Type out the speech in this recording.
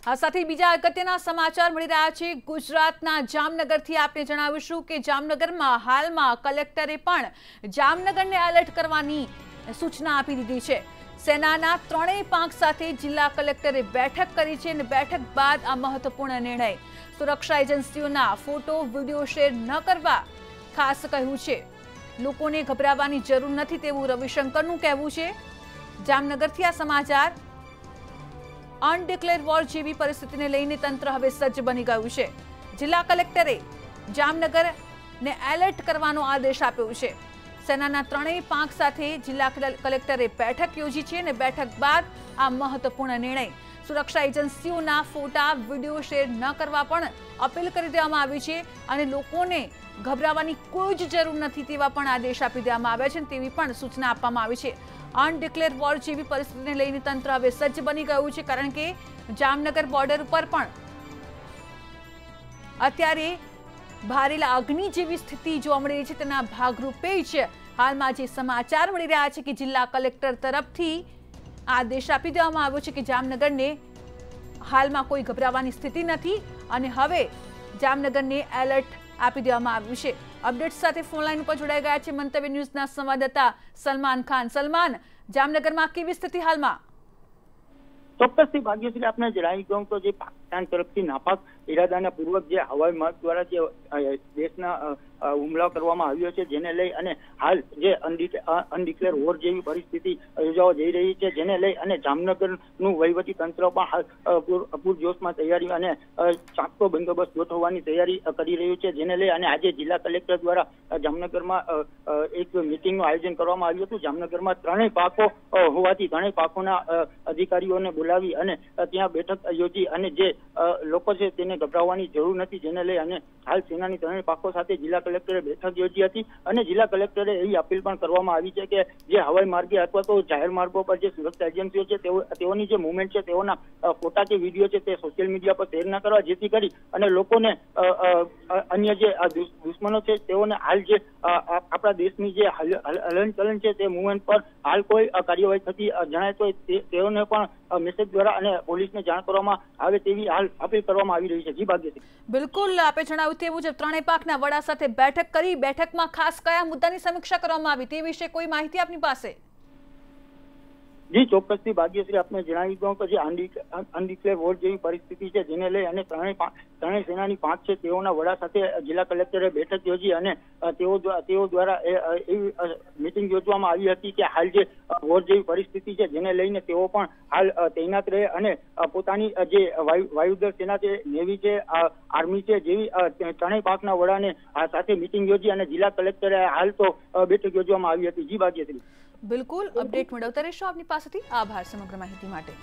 આ સાથે બીજા અગત્યના સમાચાર મળી રહ્યા છે ગુજરાતના જામનગરથી। આપને જણાવીશું કે જામનગરમાં હાલમાં કલેક્ટરે પણ જામનગરને એલર્ટ કરવાની સૂચના આપી દીધી છે। સેનાના ત્રણેય પાંખ સાથે જિલ્લા કલેક્ટરે બેઠક કરી છે અને બેઠક બાદ આ મહત્વપૂર્ણ નિર્ણય। સુરક્ષા એજન્સીઓના ફોટો વિડીયો શેર ન કરવા ખાસ કહ્યું છે। લોકોને ગભરાવાની જરૂર નથી તેવું રવિશંકરનું કહેવું છે। જામનગરથી આ સમાચાર। અનડિક્લેર વોર જેવી પરિસ્થિતિને લઈને તંત્ર હવે સજ્જ બની ગયું છે। જિલ્લા કલેક્ટરે જામનગરને એલર્ટ કરવાનો આદેશ આપ્યો છે। સેનાના ત્રણેય પાંખ સાથે જિલ્લા કલેક્ટરે બેઠક યોજી છે અને બેઠક બાદ આ મહત્વપૂર્ણ નિર્ણય। સુરક્ષા એજન્સીઓના ફોટા વિડીયો શેર ન કરવા પણ અપીલ કરી દેવામાં આવી છે અને લોકોને ગભરાવાની કોઈ જ જરૂર નથી તેવા પણ આદેશ આપી દેવામાં આવ્યા છે તેવી પણ સૂચના આપવામાં આવી છે। અનડિક્લેર વોર જેવી પરિસ્થિતિને લઈને તંત્ર હવે સજ્જ બની ગયું છે કારણ કે જામનગર બોર્ડર ઉપર પણ અત્યારે ભારેલા અગ્નિ જેવી સ્થિતિ જોવા મળી રહી છે। તેના ભાગરૂપે જ હાલમાં જે સમાચાર મળી રહ્યા છે કે જિલ્લા કલેક્ટર તરફથી આદેશ આપી દેવામાં આવ્યો છે કે જામનગરને હાલમાં કોઈ ગભરાવાની સ્થિતિ નથી અને હવે જામનગરને એલર્ટ આપી દેવામાં આવ્યું છે। અપડેટ સાથે ફોનલાઈન ઉપર જોડાઈ ગયા છે મંતવ્ય ન્યૂઝના સંવાદદાતા સલમાન ખાન। સલમાન, જામનગરમાં કેવી સ્થિતિ હાલમાં? ચોક્કસથી ભાગ્યશ્રી આપને જણાવી દઉં તો જે પાકિસ્તાન તરફથી નાપાક ઇરાદાના પૂર્વક જે હવાઈ માર્ગ દ્વારા જે દેશના હુમલા કરવામાં આવ્યો છે જેને લઈ અને હાલ જે અનડિક્લેર વોર જેવી પરિસ્થિતિ યોજાવા જઈ રહી છે જેને લઈ અને જામનગરનું વહીવટી તંત્ર પણ હાલ પૂરજોશમાં તૈયારી અને ચાકતો બંદોબસ્ત ગોઠવવાની તૈયારી કરી રહ્યું છે જેને લઈ અને આજે જિલ્લા કલેક્ટર દ્વારા જામનગરમાં એક મિટિંગનું આયોજન કરવામાં આવ્યું હતું। જામનગરમાં ત્રણેય પાંખો હોવાથી ત્રણેય પાંખોના અધિકારીઓને બોલાવી અને ત્યાં બેઠક યોજી અને જે લોકો છે તેને ગભરાવવાની જરૂર નથી જેને લઈ અને હાલ સેનાની ત્રણેય પાંખો સાથે જિલ્લા કલેક્ટરે બેઠક યોજી હતી અને જિલ્લા કલેક્ટરે એવી અપીલ પણ કરવામાં આવી છે કે જે હવાઈ માર્ગે અથવા તો જાહેર માર્ગો પર જે સુરક્ષા એજન્સીઓ છે તેઓની જે મુવમેન્ટ છે તેઓના ફોટા કે વિડીયો છે તે સોશિયલ મીડિયા પર શેર ન કરવા જેથી કરી અને લોકોને અન્ય જે દુશ્મનો છે તેઓને હાલ જે આપણા દેશની જે હલનચલન છે તે મુવમેન્ટ પર હાલ કોઈ કાર્યવાહી થતી જણાય તો તેઓને પણ મેસેજ દ્વારા અને પોલીસને જાણ કરવામાં આવે તેવી હાલ અપીલ કરવામાં આવી રહી છે। જી ભાગ્યશ્રી। બિલકુલ, આપે જણાવ્યું તે મુજબ ત્રણેય પાંખના વડા સાથે બેઠક કરી। બેઠકમાં ખાસ કયા મુદ્દાની સમીક્ષા કરવામાં આવી તે વિશે કોઈ માહિતી આપની પાસે? જી ચોક્કસથી ભાગ્યશ્રી આપને જણાવી દઉં કે જે અનડિક્લેર વોર જેવી પરિસ્થિતિ છે જેને લઈ અને ત્રણેય સેનાની પાંખ છે તેઓના વડા સાથે જિલ્લા કલેક્ટરે બેઠક યોજી અને તેઓ દ્વારા એવી મિટિંગ યોજવામાં આવી હતી કે હાલ જે વોર જેવી પરિસ્થિતિ છે જેને લઈને તેઓ પણ હાલ તૈનાત રહે અને પોતાની જે વાયુદળ સેના છે, નેવી છે, આર્મી છે જેવી ત્રણેય પાંખના વડાને સાથે મિટિંગ યોજી અને જિલ્લા કલેક્ટરે હાલ તો બેઠક યોજવામાં આવી હતી। જી ભાગ્યશ્રી। બિલકુલ, અપડેટ મેળવતા રહેશો આપની પાસેથી। આભાર સમગ્ર માહિતી માટે।